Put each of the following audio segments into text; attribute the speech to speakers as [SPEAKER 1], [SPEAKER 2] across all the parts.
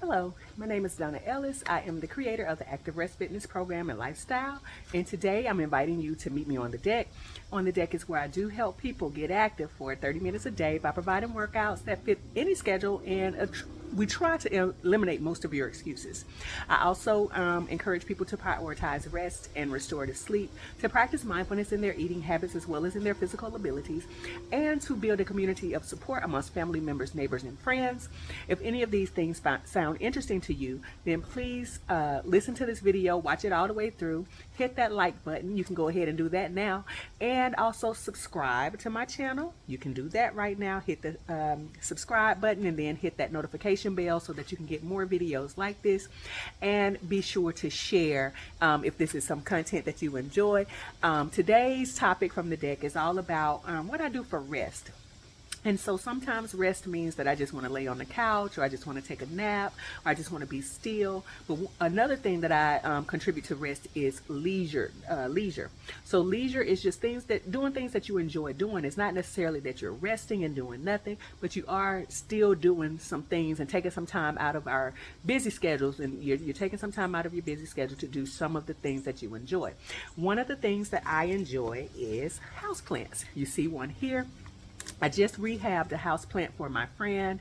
[SPEAKER 1] Hello, my name is Donna Ellis. I am the creator of the Active Rest Fitness Program and Lifestyle. And today I'm inviting you to meet me on the deck. On the deck is where I do help people get active for 30 minutes a day by providing workouts that fit any schedule, and we try to eliminate most of your excuses. I also encourage people to prioritize rest and restorative sleep, to practice mindfulness in their eating habits as well as in their physical abilities, and to build a community of support amongst family members, neighbors, and friends. If any of these things sound interesting to you, then please listen to this video, watch it all the way through, hit that like button. You can go ahead and do that now, and also subscribe to my channel. You can do that right now. Hit the subscribe button and then hit that notification bell so that you can get more videos like this, and be sure to share if this is some content that you enjoy. Today's topic from the deck is all about what I do for rest. And so sometimes rest means that I just want to lay on the couch, or I just want to take a nap, or I just want to be still. But another thing that I contribute to rest is leisure. So leisure is just doing things that you enjoy doing. It's not necessarily that you're resting and doing nothing, but you are still doing some things and taking some time out of our busy schedules. And you're taking some time out of your busy schedule to do some of the things that you enjoy. One of the things that I enjoy is houseplants. You see one here. I just rehabbed a house plant for my friend.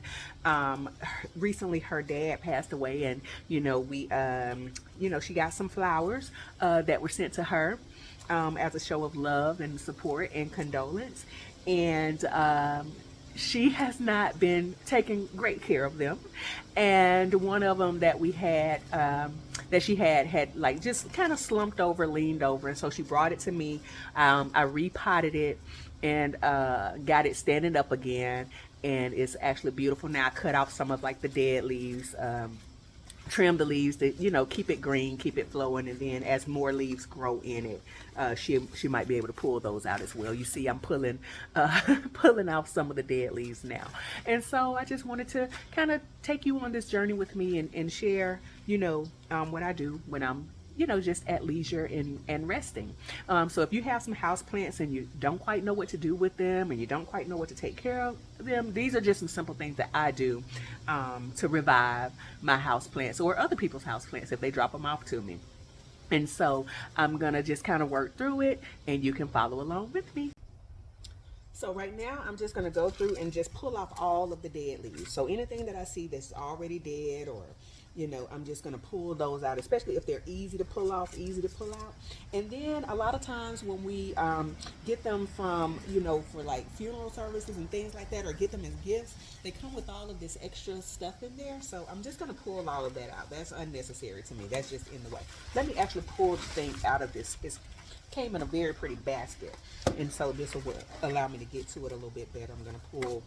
[SPEAKER 1] Recently, her dad passed away, and she got some flowers that were sent to her as a show of love and support and condolence. And she has not been taking great care of them. And one of them that we had, that she had like just kind of slumped over, leaned over. And so she brought it to me. I repotted it and got it standing up again. And it's actually beautiful now. I cut off some of like the dead leaves, trim the leaves to keep it green, keep it flowing, and then as more leaves grow in it, she might be able to pull those out as well. You see, I'm pulling pulling off some of the dead leaves now. And so I just wanted to kind of take you on this journey with me, and share what I do when I'm just at leisure and resting. So if you have some house plants and you don't quite know what to do with them, and you don't quite know what to take care of them, these are just some simple things that I do to revive my house plants or other people's house plants if they drop them off to me. And so I'm gonna just kind of work through it, and you can follow along with me. So right now I'm just going to go through and just pull off all of the dead leaves. So anything that I see that's already dead, or I'm just going to pull those out, especially if they're easy to pull off, easy to pull out. And then a lot of times when we get them from, for like funeral services and things like that, or get them as gifts, they come with all of this extra stuff in there. So I'm just going to pull all of that out. That's unnecessary to me. That's just in the way. Let me actually pull the thing out of this. It's came in a very pretty basket, and so this will allow me to get to it a little bit better. I'm going to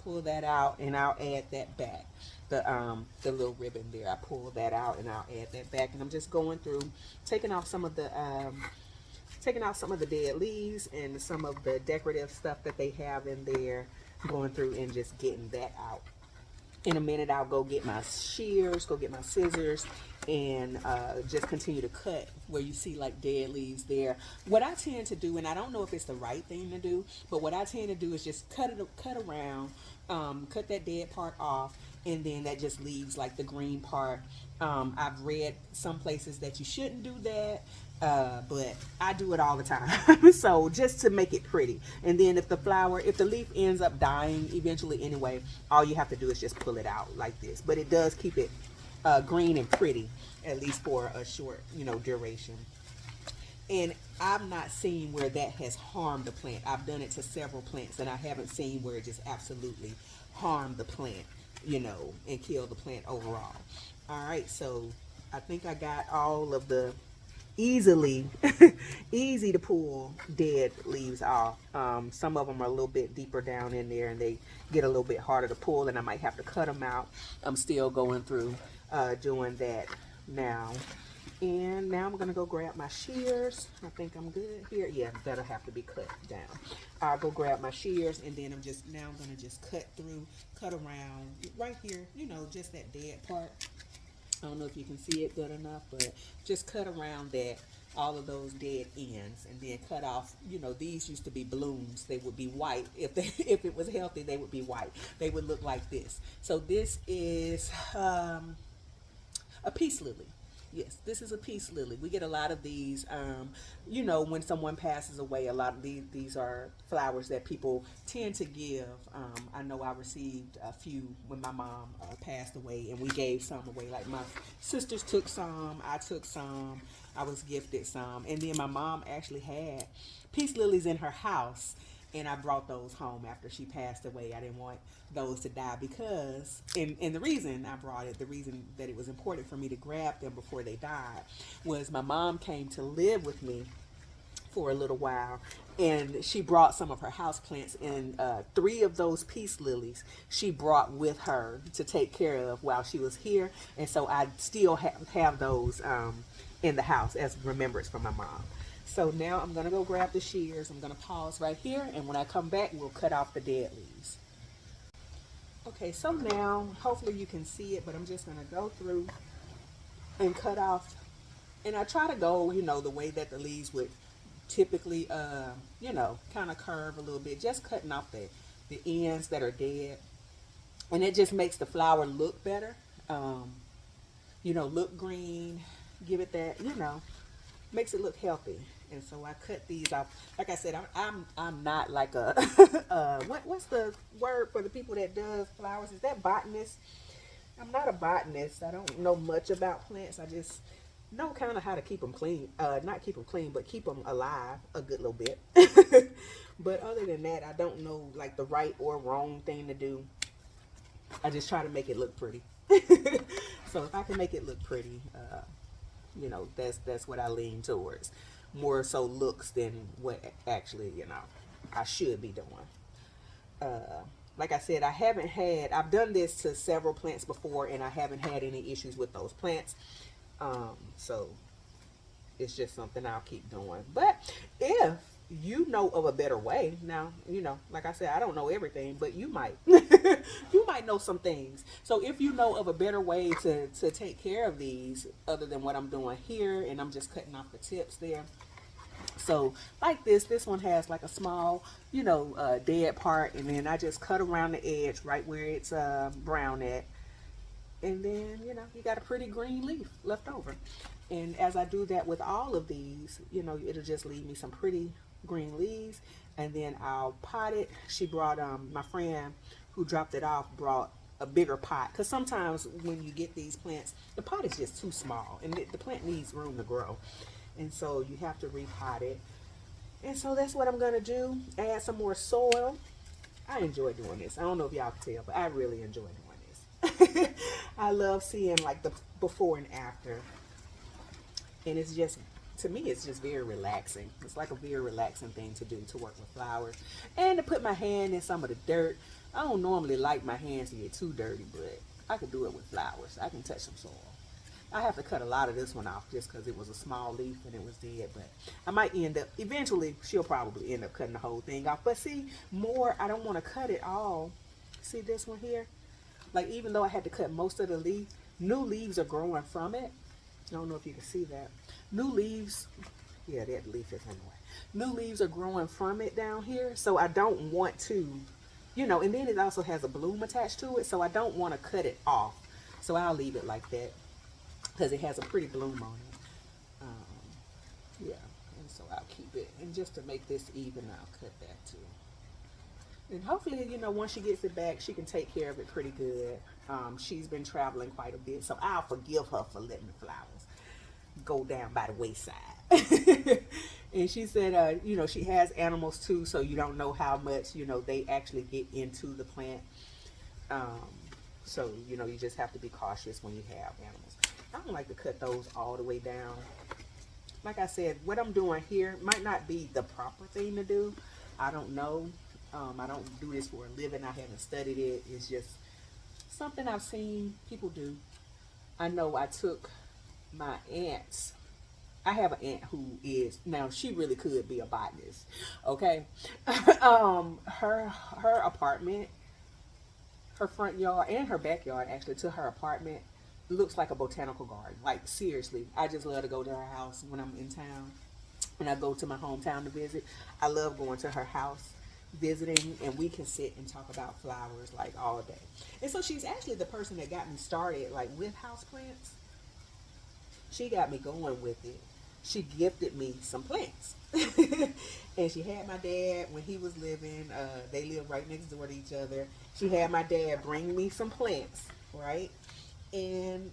[SPEAKER 1] pull that out, and I'll add that back, the little ribbon there. I pull that out and I'll add that back, and I'm just going through taking off some of the dead leaves and some of the decorative stuff that they have in there, going through and just getting that out. In a minute I'll go get my shears, go get my scissors, and just continue to cut where you see like dead leaves there. What I tend to do, and I don't know if it's the right thing to do, but what I tend to do is just cut around, cut that dead part off, and then that just leaves like the green part. I've read some places that you shouldn't do that, but I do it all the time. So just to make it pretty. And then if the leaf ends up dying eventually anyway, all you have to do is just pull it out like this. But it does keep it green and pretty, at least for a short duration. And I've not seen where that has harmed the plant. I've done it to several plants, and I haven't seen where it just absolutely harmed the plant, and killed the plant overall. All right, so I think I got all of the easy to pull dead leaves off. Some of them are a little bit deeper down in there, and they get a little bit harder to pull, and I might have to cut them out. I'm still going through doing that now. And now I'm going to go grab my shears. I think I'm good here. Yeah, that'll have to be cut down. I'll go grab my shears, and then I'm going to just cut around right here, just that dead part. I don't know if you can see it good enough, but just cut around that, all of those dead ends, and then cut off, these used to be blooms. They would be white. If it was healthy, they would be white. They would look like this. So this is A peace lily. Yes, this is a peace lily. We get a lot of these. When someone passes away, a lot of these are flowers that people tend to give. I know I received a few when my mom passed away, and we gave some away. Like my sisters took some, I took some, I was gifted some, and then my mom actually had peace lilies in her house, and I brought those home after she passed away. I didn't want those to die because, and the reason I brought it, the reason that it was important for me to grab them before they died, was my mom came to live with me for a little while, and she brought some of her house plants, and three of those peace lilies she brought with her to take care of while she was here, and so I still have those in the house as remembrance from my mom. So now I'm gonna go grab the shears. I'm gonna pause right here, and when I come back, we'll cut off the dead leaves. Okay, so now hopefully you can see it, but I'm just gonna go through and cut off, and I try to go, the way that the leaves would typically, kind of curve a little bit, just cutting off the ends that are dead, and it just makes the flower look better. Look green, give it that, makes it look healthy. And so I cut these off. Like I said, I'm not like a what's the word for the people that does flowers? Is that botanist? I'm not a botanist. I don't know much about plants. I just know kind of how to keep them clean. Not keep them clean, but keep them alive a good little bit. But other than that, I don't know like the right or wrong thing to do. I just try to make it look pretty. So if I can make it look pretty, that's what I lean towards. More so looks than what actually, I should be doing. Like I said, I've done this to several plants before, and I haven't had any issues with those plants. So it's just something I'll keep doing. But if you know of a better way, now, like I said, I don't know everything, but you might. You might know some things. So if you know of a better way to take care of these other than what I'm doing here, and I'm just cutting off the tips there. So like this one has like a small, dead part, and then I just cut around the edge right where it's brown at. And then, you got a pretty green leaf left over. And as I do that with all of these, it'll just leave me some pretty green leaves. And then I'll pot it. She brought, my friend who dropped it off brought a bigger pot. Because sometimes when you get these plants, the pot is just too small. And the plant needs room to grow. And so you have to repot it. And so that's what I'm going to do. Add some more soil. I enjoy doing this. I don't know if y'all can tell, but I really enjoy doing this. I love seeing like the before and after. And it's just, to me, it's just very relaxing. It's like a very relaxing thing to do, to work with flowers. And to put my hand in some of the dirt. I don't normally like my hands to get too dirty, but I could do it with flowers. I can touch some soil. I have to cut a lot of this one off just because it was a small leaf and it was dead. But I might end up, eventually, she'll probably end up cutting the whole thing off. But see, I don't want to cut it all. See this one here? Like, even though I had to cut most of the leaf, new leaves are growing from it. I don't know if you can see that. New leaves, yeah, that leaf is anyway. New leaves are growing from it down here. So I don't want to, and then it also has a bloom attached to it. So I don't want to cut it off. So I'll leave it like that because it has a pretty bloom on it. Yeah, and so I'll keep it. And just to make this even, I'll cut that too. And hopefully, once she gets it back, she can take care of it pretty good. She's been traveling quite a bit, so I'll forgive her for letting the flowers go down by the wayside. And she said, she has animals too, so you don't know how much, they actually get into the plant. So, you just have to be cautious when you have animals. I don't like to cut those all the way down. Like I said, what I'm doing here might not be the proper thing to do. I don't know. I don't do this for a living. I haven't studied it. It's just something I've seen people do. I know I took my aunt's. I have an aunt who is, now she really could be a botanist. Okay. Her apartment, her front yard and her backyard actually to her apartment looks like a botanical garden. Like seriously, I just love to go to her house when I'm in town. When I go to my hometown to visit, I love going to her house, visiting, and we can sit and talk about flowers like all day. And so she's actually the person that got me started like with houseplants. She got me going with it. She gifted me some plants. And she had my dad when he was living, they lived right next door to each other. She had my dad bring me some plants, right? And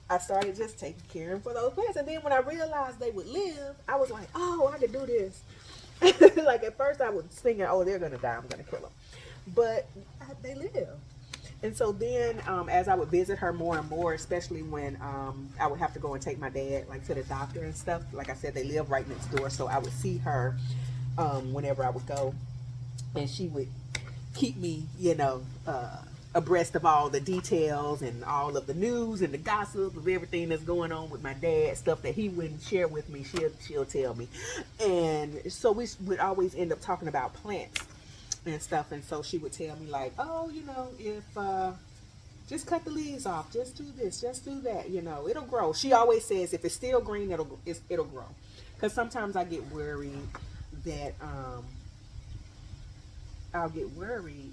[SPEAKER 1] I started just taking care of for those plants. And then when I realized they would live, I was like, oh, I could do this. Like at first I was thinking, oh, they're going to die. I'm going to kill them. But they live. And so then, as I would visit her more and more, especially when I would have to go and take my dad, like to the doctor and stuff. Like I said, they live right next door, so I would see her whenever I would go, and she would keep me, abreast of all the details and all of the news and the gossip of everything that's going on with my dad. Stuff that he wouldn't share with me, she'll tell me, and so we would always end up talking about plants and stuff. And so she would tell me like, oh, if just cut the leaves off, just do this, just do that, it'll grow. She always says if it's still green, it'll grow. Because sometimes I get worried that I'll get worried,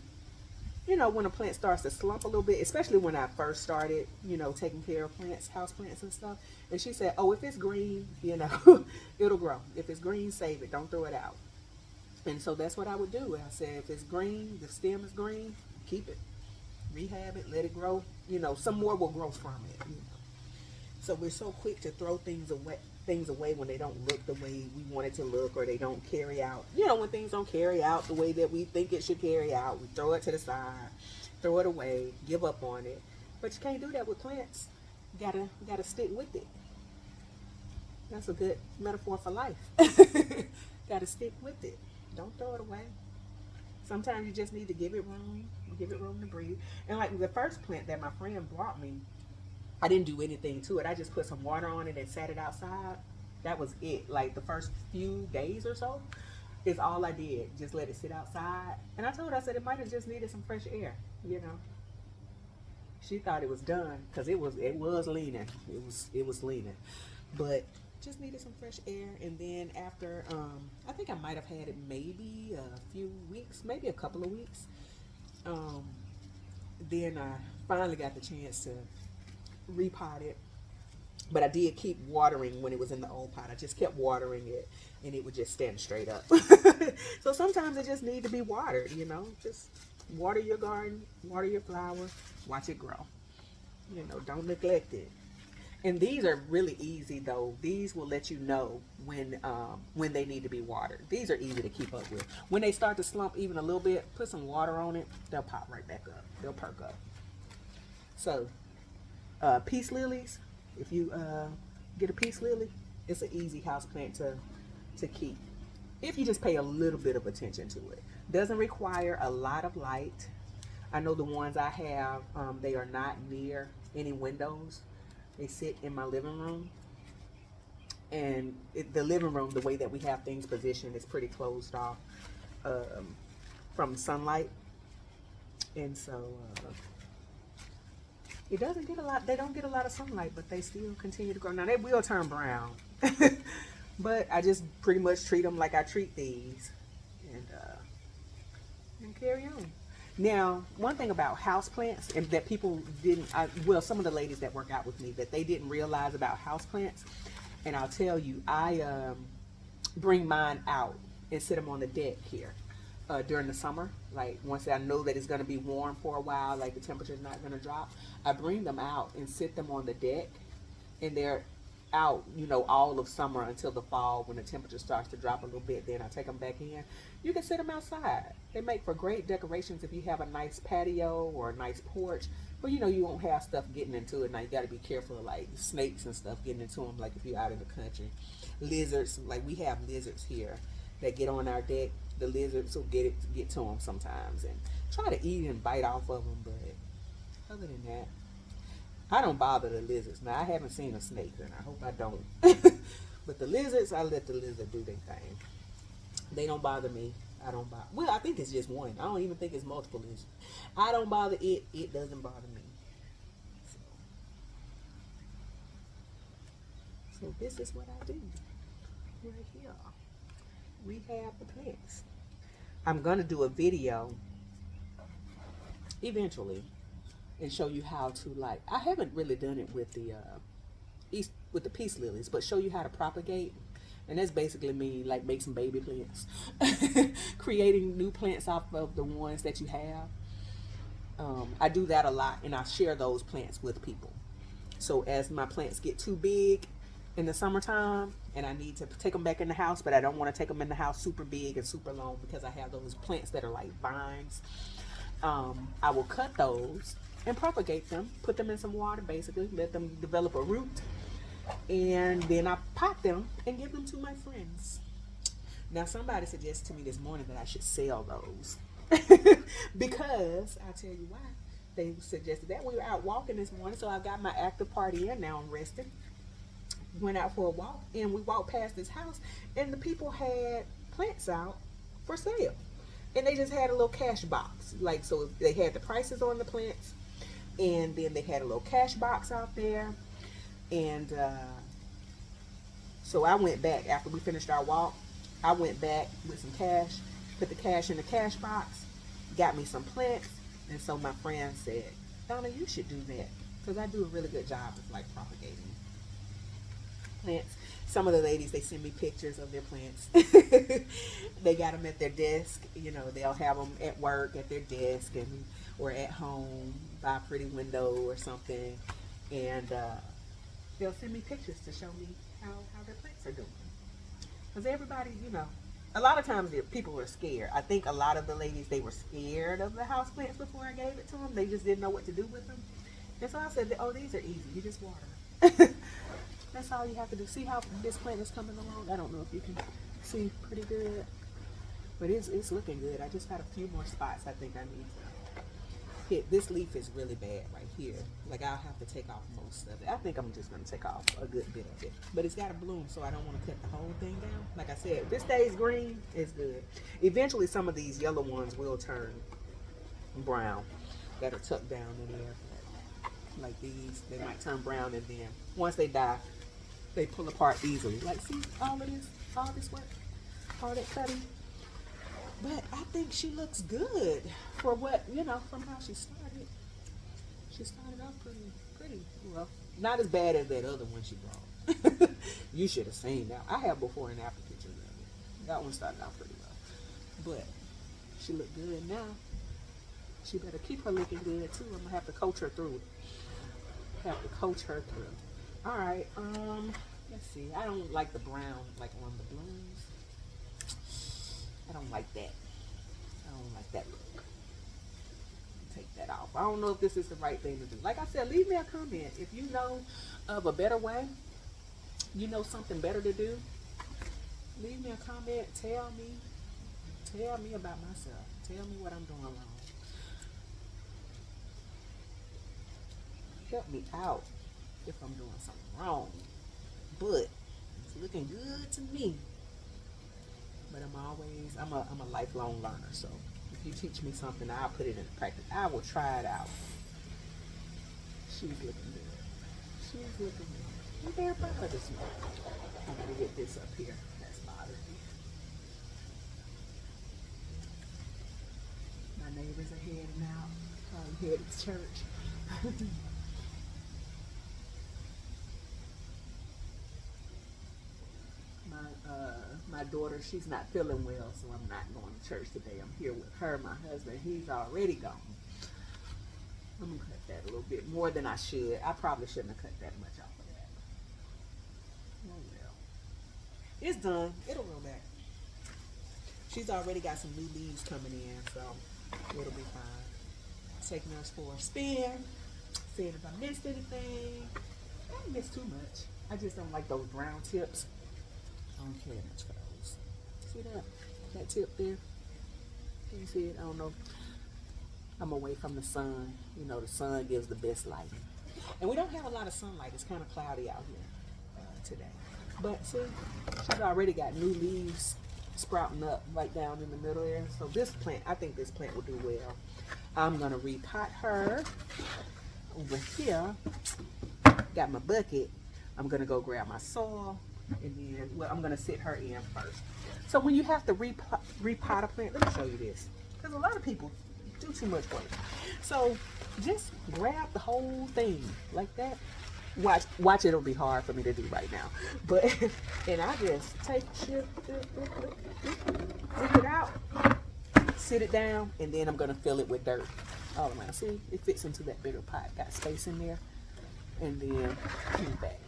[SPEAKER 1] when a plant starts to slump a little bit, especially when I first started, taking care of plants, house plants and stuff. And she said, oh, if it's green, it'll grow. If it's green, save it, don't throw it out. And so that's what I would do. I said, if it's green, the stem is green, keep it, rehab it, let it grow. Some more will grow from it. So we're so quick to throw things away when they don't look the way we want it to look, or they don't carry out. When things don't carry out the way that we think it should carry out, we throw it to the side, throw it away, give up on it. But you can't do that with plants. You gotta stick with it. That's a good metaphor for life. Gotta stick with it. Don't throw it away. Sometimes you just need to give it room to breathe. And like the first plant that my friend brought me, I didn't do anything to it. I just put some water on it and sat it outside. That was it. Like the first few days or so is all I did. Just let it sit outside. And I told her, I said it might have just needed some fresh air, She thought it was done because it was leaning. It was leaning. But just needed some fresh air. And then after I think I might have had it maybe a few weeks, maybe a couple of weeks, then I finally got the chance to repot it. But I did keep watering when it was in the old pot. I just kept watering it and it would just stand straight up. So sometimes it just needs to be watered, just water your garden, water your flowers, watch it grow. Don't neglect it. And these are really easy though. These will let you know when they need to be watered. These are easy to keep up with. When they start to slump even a little bit, put some water on it, they'll pop right back up. They'll perk up. So, peace lilies. If you get a peace lily, it's an easy house plant to keep. If you just pay a little bit of attention to it. Doesn't require a lot of light. I know the ones I have, they are not near any windows. They sit in my living room, and the living room, the way that we have things positioned, is pretty closed off from sunlight, and so it doesn't get a lot. They don't get a lot of sunlight, but they still continue to grow. Now they will turn brown, but I just pretty much treat them like I treat these, and carry on. Now, one thing about houseplants, and that people didn't, some of the ladies that work out with me, that they didn't realize about houseplants, and I'll tell you, I bring mine out and sit them on the deck here during the summer. Like once I know that it's going to be warm for a while, like the temperature's not going to drop, I bring them out and sit them on the deck, and they're out, all of summer until the fall when the temperature starts to drop a little bit. Then I take them back in. You can sit them outside. They make for great decorations if you have a nice patio or a nice porch. But you won't have stuff getting into it. Now you got to be careful of like snakes and stuff getting into them. Like if you're out in the country, lizards. Like we have lizards here that get on our deck. The lizards will get to them sometimes and try to eat and bite off of them. But other than that, I don't bother the lizards. Now, I haven't seen a snake, and I hope I don't. But the lizards, I let the lizard do their thing. They don't bother me. I don't bother. Well, I think it's just one. I don't even think it's multiple lizards. I don't bother it. It doesn't bother me. So this is what I do right here. Rehab the plants. I'm going to do a video eventually and show you how to I haven't really done it with the with the peace lilies, but show you how to propagate. And that's basically me, like, make some baby plants. Creating new plants off of the ones that you have. I do that a lot, and I share those plants with people. So as my plants get too big in the summertime, and I need to take them back in the house, but I don't want to take them in the house super big and super long because I have those plants that are like vines. I will cut those and propagate them, put them in some water, basically, let them develop a root, and then I pot them and give them to my friends. Now, somebody suggested to me this morning that I should sell those. Because I'll tell you why. They suggested that we were out walking this morning, so I got my active party in. Now I'm resting. Went out for a walk, and we walked past this house, and the people had plants out for sale, and they just had a little cash box. Like, so they had the prices on the plants, and then they had a little cash box out there, and so I went back after we finished our walk. I went back with some cash, put the cash in the cash box, got me some plants, and so my friend said, Donna, you should do that, because I do a really good job of like propagating plants. Some of the ladies, they send me pictures of their plants. They got them at their desk. You know, they'll have them at work at their desk, and or at home by a pretty window or something, and they'll send me pictures to show me how their plants are doing. Because everybody, you know, a lot of times people are scared. I think a lot of the ladies, they were scared of the house plants before I gave it to them. They just didn't know what to do with them. And so I said, oh, these are easy. You just water them. That's all you have to do. See how this plant is coming along? I don't know if you can see pretty good, but it's looking good. I just got a few more spots I think I need to hit. This leaf is really bad right here. Like, I'll have to take off most of it. I think I'm just going to take off a good bit of it. But it's got to bloom, so I don't want to cut the whole thing down. Like I said, if this stays green, it's good. Eventually, some of these yellow ones will turn brown that are tucked down in there. Like these, they might turn brown, and then once they die, they pull apart easily. Like, see all this work, all that cutting. But I think she looks good for what, you know, from how she started. She started off pretty well. Not as bad as that other one she brought. You should have seen that. I have before and after pictures of it. That one started out pretty well. But she looked good now. She better keep her looking good too. I'm gonna have to coach her through it. All right, let's see. I don't like the brown, like on the blooms. I don't like that. I don't like that look. Take that off. I don't know if this is the right thing to do. Like I said, leave me a comment. If you know of a better way, you know something better to do, leave me a comment. Tell me about myself. Tell me what I'm doing wrong. Help me out if I'm doing something wrong. But it's looking good to me. But I'm a lifelong learner. So if you teach me something, I'll put it into practice. I will try it out. She's looking good. You there, Papa? I'm gonna get this up here. That's bothering me. My neighbors are heading out. I'm headed to church. My daughter, she's not feeling well, so I'm not going to church today. I'm here with her. My husband, he's already gone. I'm going to cut that a little bit more than I should. I probably shouldn't have cut that much off of that. Oh well. It's done. It'll grow back. She's already got some new leaves coming in, so it'll be fine. Taking us for a spin. Seeing if I missed anything. I didn't miss too much. I just don't like those brown tips. I don't care much for those. See that tip there? Can you see it? I don't know. I'm away from the sun. You know, the sun gives the best light. And we don't have a lot of sunlight. It's kind of cloudy out here today. But see, she's already got new leaves sprouting up right down in the middle there. So this plant, I think this plant will do well. I'm going to repot her over here. Got my bucket. I'm going to go grab my soil. And then, well, I'm going to sit her in first. So when you have to repot a plant, let me show you this. Because a lot of people do too much work. So just grab the whole thing like that Watch, it'll be hard for me to do right now. But, and I just take it out, sit it down, and then I'm gonna fill it with dirt all around. See, it fits into that bigger pot. Got space in there, and then back.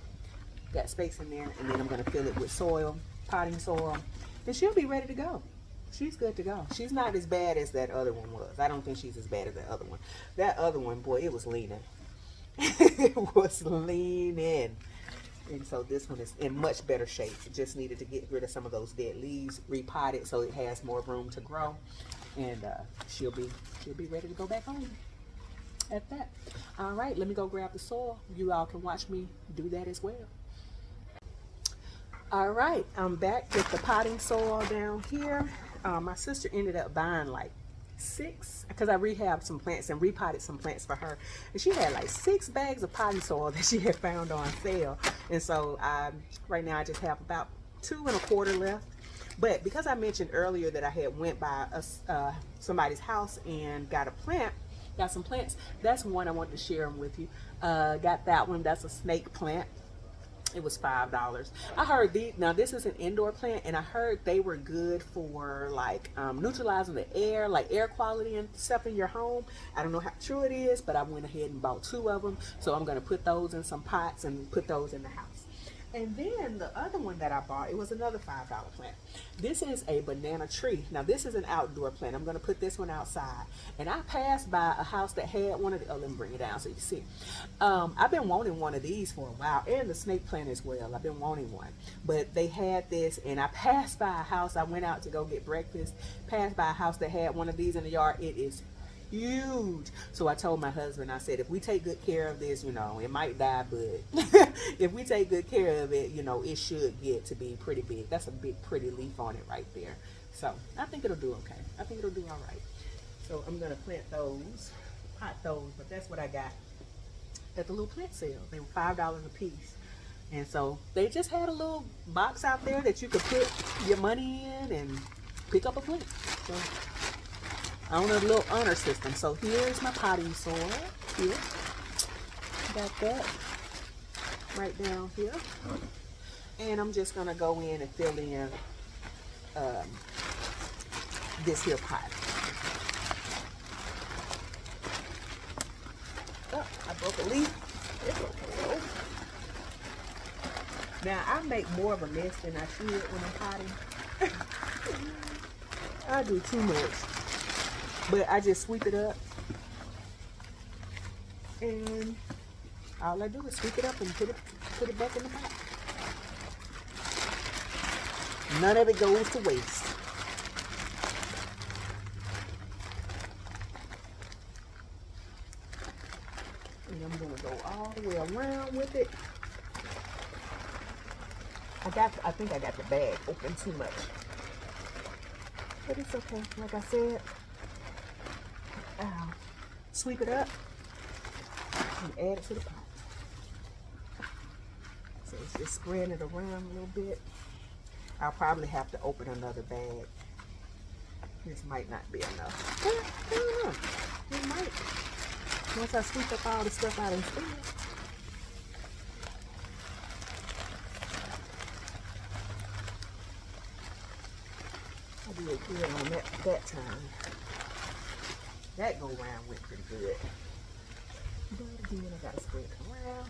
[SPEAKER 1] Got space in there, and then I'm gonna fill it with soil, potting soil, and she'll be ready to go. She's good to go. She's not as bad as that other one was. I don't think she's as bad as that other one. That other one, boy, it was leaning. It was leaning. And so this one is in much better shape. It just needed to get rid of some of those dead leaves, repot it so it has more room to grow, and she'll be ready to go back home at that. All right, let me go grab the soil. You all can watch me do that as well. All right, I'm back with the potting soil down here. My sister ended up buying like 6, because I rehabbed some plants and repotted some plants for her, and she had like 6 bags of potting soil that she had found on sale. And so right now I just have about 2 1/4 left. But because I mentioned earlier that I had went by somebody's house and got some plants, that's one I wanted to share them with you. Got that one. That's a snake plant. It was $5. I heard now this is an indoor plant, and I heard they were good for like neutralizing the air, like air quality and stuff in your home. I don't know how true it is, but I went ahead and bought 2 of them. So I'm going to put those in some pots and put those in the house. And then the other one that I bought, it was another $5 plant. This is a banana tree. Now this is an outdoor plant. I'm going to put this one outside. And I passed by a house that had one of the, let me bring it down so you can see. I've been wanting one of these for a while, and the snake plant as well. I've been wanting one. But they had this, and I passed by a house. I went out to go get breakfast, passed by a house that had one of these in the yard. It is huge. So I told my husband, I said, if we take good care of this, it might die, but if we take good care of it, it should get to be pretty big. That's a big pretty leaf on it right there. So I think it'll do okay. I think it'll do all right. So I'm gonna plant those, pot those, but that's what I got at the little plant sale. They were $5 a piece. And so they just had a little box out there that you could put your money in and pick up a plant. So on a little honor system. So here's my potting soil. Here. Got that right down here. And I'm just going to go in and fill in this here pot. Oh, I broke a leaf. It's okay. Now, I make more of a mess than I should when I'm potting. I do too much. But I just sweep it up, and all I do is sweep it up and put it back in the pot. None of it goes to waste. And I'm gonna go all the way around with it. I think I got the bag open too much, but it's okay. Like I said. Sweep it up and add it to the pot. So it's just spreading it around a little bit. I'll probably have to open another bag. This might not be enough. I don't know. It might. Once I sweep up all the stuff out instead. I did good on that time. That go round went pretty good. But again, I gotta spread it around.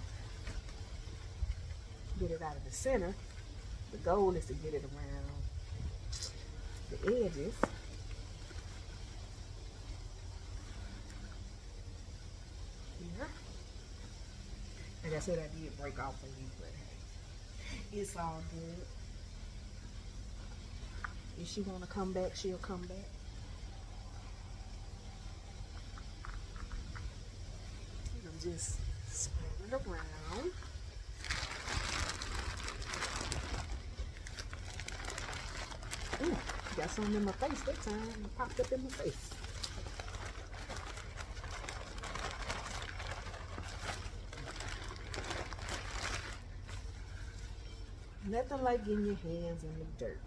[SPEAKER 1] Get it out of the center. The goal is to get it around the edges. Here. Like I said, I did break off a leaf, but hey, it's all good. If she wanna come back, she'll come back. Just spread it around. Got something in my face that time. It popped up in my face. Nothing like getting your hands in the dirt.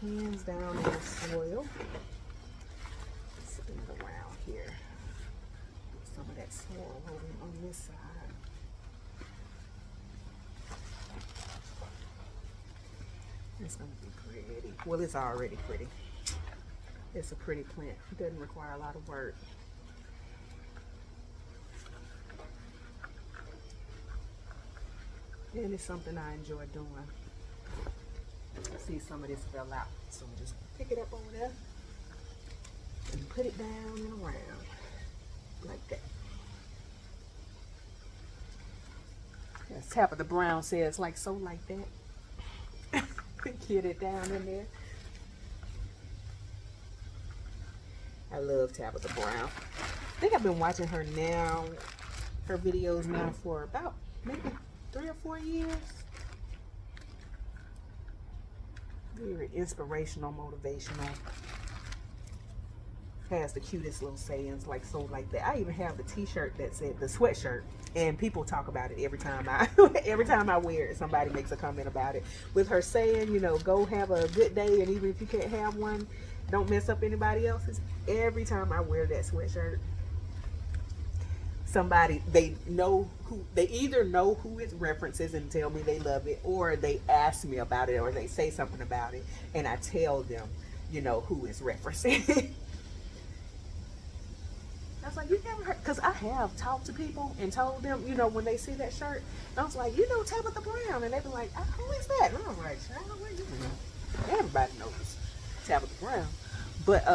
[SPEAKER 1] Hands down in the soil. Spin it around here. Some of that soil over on this side. It's gonna be pretty. Well, it's already pretty. It's a pretty plant. It doesn't require a lot of work. And it's something I enjoy doing. See, some of this fell out, so I'm just pick it up over there and put it down and around like that. As Tabitha Brown says, like so, like that. Get it down in there. I love Tabitha Brown. I think I've been watching her now, her videos now for about maybe 3 or 4 years. Very inspirational, motivational. Has the cutest little sayings, like so, like that. I even have the T-shirt that said the sweatshirt, and people talk about it every time I every time I wear it. Somebody makes a comment about it with her saying, you know, go have a good day, and even if you can't have one, don't mess up anybody else's. Every time I wear that sweatshirt, somebody, they either know who it references and tell me they love it, or they ask me about it, or they say something about it, and I tell them, you know, who it's referencing. I was like, you never heard? Because I have talked to people and told them, you know, when they see that shirt, I was like, you know, Tabitha Brown, and they be like, who is that? And I was like, child, where you know? Everybody knows Tabitha Brown. But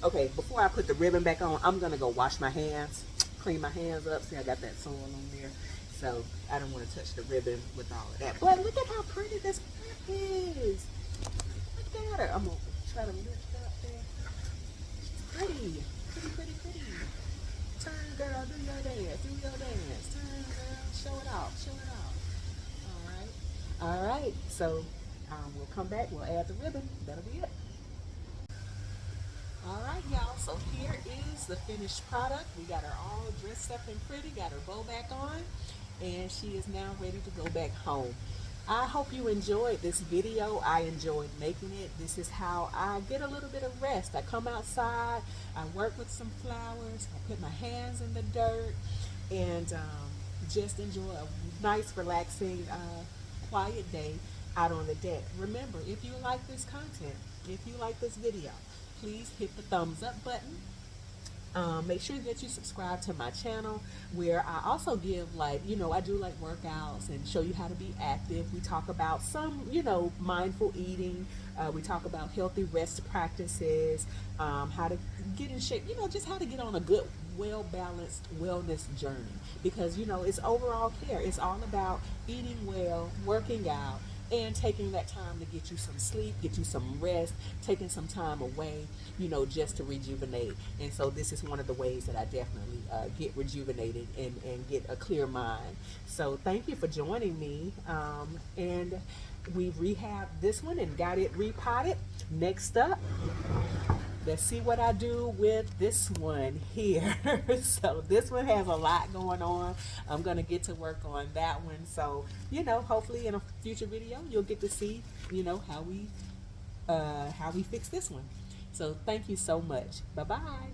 [SPEAKER 1] okay, before I put the ribbon back on, I'm gonna go wash my hands, clean my hands up. See, I got that soil on there, so I don't want to touch the ribbon with all of that. But look at how pretty this plant is. Look at her. I'm gonna try to lift it up there. She's pretty, pretty, pretty, pretty. Turn, girl, do your dance, do your dance. Turn, girl, show it off, show it off. All right. So we'll come back. We'll add the ribbon. That'll be it. All right, y'all, so here is the finished product. We got her all dressed up and pretty, got her bow back on, and she is now ready to go back home. I hope you enjoyed this video. I enjoyed making it. This is how I get a little bit of rest. I come outside, I work with some flowers, I put my hands in the dirt, and just enjoy a nice, relaxing, quiet day out on the deck. Remember, if you like this content, if you like this video, please hit the thumbs up button. Make sure that you subscribe to my channel, where I also give, like, you know, I do like workouts and show you how to be active. We talk about some, you know, mindful eating. We talk about healthy rest practices, how to get in shape, you know, just how to get on a good, well-balanced wellness journey. Because, you know, it's overall care. It's all about eating well, working out, and taking that time to get you some sleep, get you some rest, taking some time away, you know, just to rejuvenate. And so this is one of the ways that I definitely get rejuvenated and get a clear mind. So thank you for joining me. And we've rehabbed this one and got it repotted. Next up, let's see what I do with this one here. So this one has a lot going on. I'm gonna get to work on that one. So, you know, hopefully in a future video you'll get to see, you know, how we fix this one. So thank you so much. Bye bye.